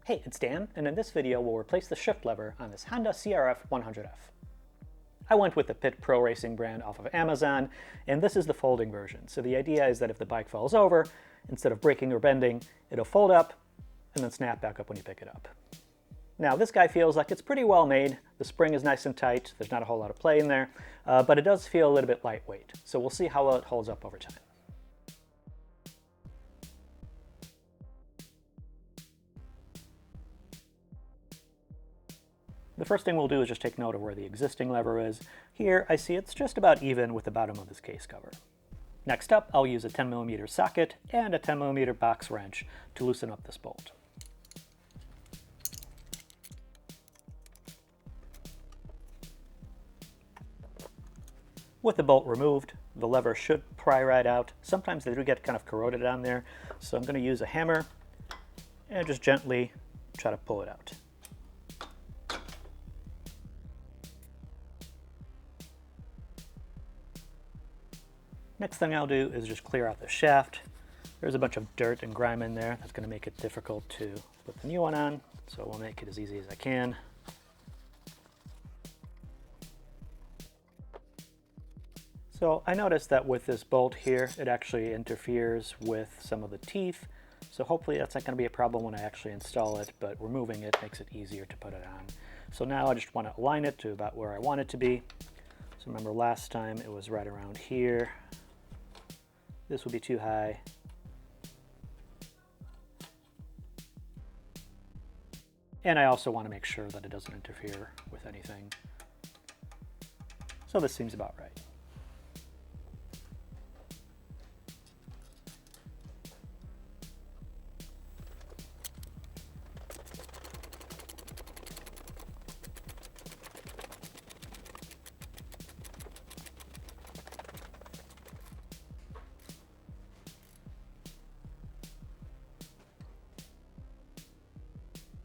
Hey, it's Dan, and in this video we'll replace the shift lever on this Honda CRF100F. I went with the Pit Pro Racing brand off of Amazon, and this is the folding version. So the idea is that if the bike falls over, instead of breaking or bending, it'll fold up and then snap back up when you pick it up. Now this guy feels like it's pretty well made. The spring is nice and tight, there's not a whole lot of play in there, but it does feel a little bit lightweight. So we'll see how well it holds up over time. The first thing we'll do is just take note of where the existing lever is. Here I see it's just about even with the bottom of this case cover. Next up, I'll use a 10mm socket and a 10mm box wrench to loosen up this bolt. With the bolt removed, the lever should pry right out. Sometimes they do get kind of corroded on there, so I'm going to use a hammer and just gently try to pull it out. Next thing I'll do is just clear out the shaft. There's a bunch of dirt and grime in there that's going to make it difficult to put the new one on, so we'll make it as easy as I can. So I noticed that with this bolt here, it actually interferes with some of the teeth, so hopefully that's not going to be a problem when I actually install it, but removing it makes it easier to put it on. So now I just want to align it to about where I want it to be. So remember last time it was right around here. This would be too high. And I also want to make sure that it doesn't interfere with anything. So this seems about right.